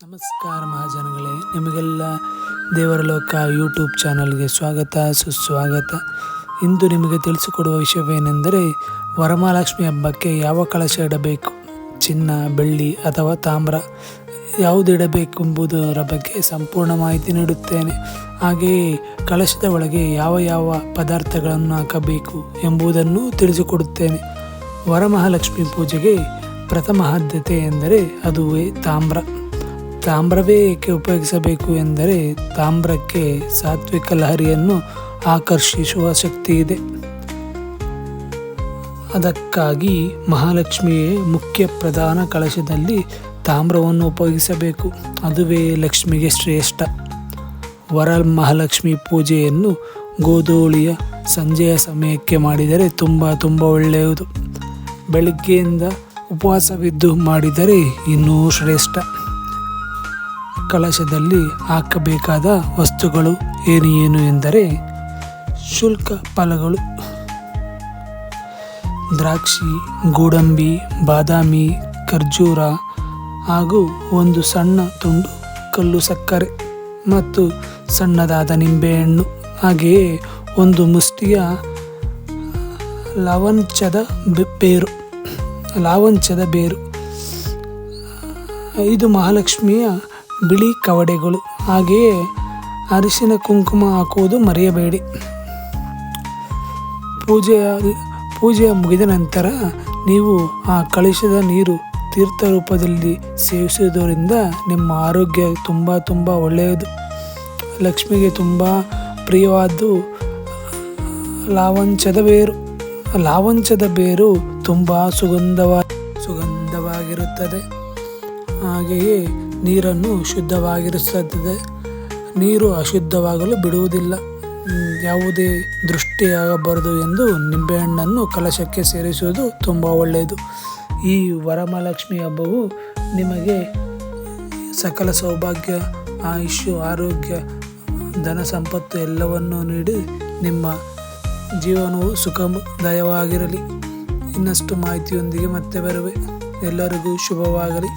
ನಮಸ್ಕಾರ ಮಹಾಜನಗಳೇ, ನಿಮಗೆಲ್ಲ ದೇವರ ಲೋಕ ಯೂಟ್ಯೂಬ್ ಚಾನಲ್ಗೆ ಸ್ವಾಗತ ಸುಸ್ವಾಗತ. ಇಂದು ನಿಮಗೆ ತಿಳಿಸಿಕೊಡುವ ವಿಷಯವೇನೆಂದರೆ ವರಮಹಾಲಕ್ಷ್ಮಿ ಹಬ್ಬಕ್ಕೆ ಯಾವ ಕಳಶ ಇಡಬೇಕು, ಚಿನ್ನ, ಬೆಳ್ಳಿ ಅಥವಾ ತಾಮ್ರ ಯಾವುದು ಇಡಬೇಕೆಂಬುದರ ಬಗ್ಗೆ ಸಂಪೂರ್ಣ ಮಾಹಿತಿ ನೀಡುತ್ತೇನೆ. ಹಾಗೆಯೇ ಕಳಶದ ಒಳಗೆ ಯಾವ ಯಾವ ಪದಾರ್ಥಗಳನ್ನು ಹಾಕಬೇಕು ಎಂಬುದನ್ನು ತಿಳಿಸಿಕೊಡುತ್ತೇನೆ. ವರಮಹಾಲಕ್ಷ್ಮಿ ಪೂಜೆಗೆ ಪ್ರಥಮ ಆದ್ಯತೆ ಎಂದರೆ ಅದುವೇ ತಾಮ್ರ. ತಾಮ್ರವೇ ಏಕೆ ಉಪಯೋಗಿಸಬೇಕು ಎಂದರೆ ತಾಮ್ರಕ್ಕೆ ಸಾತ್ವಿಕ ಲಹರಿಯನ್ನು ಆಕರ್ಷಿಸುವ ಶಕ್ತಿ ಇದೆ. ಅದಕ್ಕಾಗಿ ಮಹಾಲಕ್ಷ್ಮಿಯೇ ಮುಖ್ಯ ಪ್ರಧಾನ ಕಳಶದಲ್ಲಿ ತಾಮ್ರವನ್ನು ಉಪಯೋಗಿಸಬೇಕು. ಅದುವೇ ಲಕ್ಷ್ಮಿಗೆ ಶ್ರೇಷ್ಠ. ವರಮಹಾಲಕ್ಷ್ಮಿ ಪೂಜೆಯನ್ನು ಗೋಧೂಳಿಯ ಸಂಜೆಯ ಸಮಯಕ್ಕೆ ಮಾಡಿದರೆ ತುಂಬ ಒಳ್ಳೆಯದು. ಬೆಳಗ್ಗೆಯಿಂದ ಉಪವಾಸವಿದ್ದು ಮಾಡಿದರೆ ಇನ್ನೂ ಶ್ರೇಷ್ಠ. ಕಳಶದಲ್ಲಿ ಹಾಕಬೇಕಾದ ವಸ್ತುಗಳು ಏನು ಎಂದರೆ ಶುಲ್ಕ ಫಲಗಳು, ದ್ರಾಕ್ಷಿ, ಗೋಡಂಬಿ, ಬಾದಾಮಿ, ಖರ್ಜೂರ ಹಾಗೂ ಒಂದು ಸಣ್ಣ ತುಂಡು ಕಲ್ಲು ಸಕ್ಕರೆ ಮತ್ತು ಸಣ್ಣದಾದ ನಿಂಬೆಹಣ್ಣು, ಹಾಗೆಯೇ ಒಂದು ಮುಷ್ಟಿಯ ಲಾವಂಚದ ಬೇರು. ಇದು ಮಹಾಲಕ್ಷ್ಮಿಯ ಬಿಳಿ ಕವಡೆಗಳು. ಹಾಗೆಯೇ ಅರಿಶಿನ ಕುಂಕುಮ ಹಾಕುವುದು ಮರೆಯಬೇಡಿ. ಪೂಜೆಯ ಮುಗಿದ ನಂತರ ನೀವು ಆ ಕಳಶದ ನೀರು ತೀರ್ಥ ರೂಪದಲ್ಲಿ ಸೇವಿಸುವುದರಿಂದ ನಿಮ್ಮ ಆರೋಗ್ಯ ತುಂಬ ಒಳ್ಳೆಯದು. ಲಕ್ಷ್ಮಿಗೆ ತುಂಬ ಪ್ರಿಯವಾದ್ದು ಲಾವಂಚದ ಬೇರು ತುಂಬ ಸುಗಂಧವಾಗಿರುತ್ತದೆ. ಹಾಗೆಯೇ ನೀರನ್ನು ಶುದ್ಧವಾಗಿರಿಸುತ್ತದೆ. ನೀರು ಅಶುದ್ಧವಾಗಲು ಬಿಡುವುದಿಲ್ಲ. ಯಾವುದೇ ದೃಷ್ಟಿಯಾಗಬಾರದು ಎಂದು ನಿಂಬೆಹಣ್ಣನ್ನು ಕಲಶಕ್ಕೆ ಸೇರಿಸುವುದು ತುಂಬ ಒಳ್ಳೆಯದು. ಈ ವರಮಹಾಲಕ್ಷ್ಮಿ ಹಬ್ಬವು ನಿಮಗೆ ಸಕಲ ಸೌಭಾಗ್ಯ, ಆಯುಷ್ಯ, ಆರೋಗ್ಯ, ಧನ ಸಂಪತ್ತು ಎಲ್ಲವನ್ನೂ ನೀಡಿ ನಿಮ್ಮ ಜೀವನವು ಸುಖದಾಯವಾಗಿರಲಿ. ಇನ್ನಷ್ಟು ಮಾಹಿತಿಯೊಂದಿಗೆ ಮತ್ತೆ ಬರುವೆ. ಎಲ್ಲರಿಗೂ ಶುಭವಾಗಲಿ.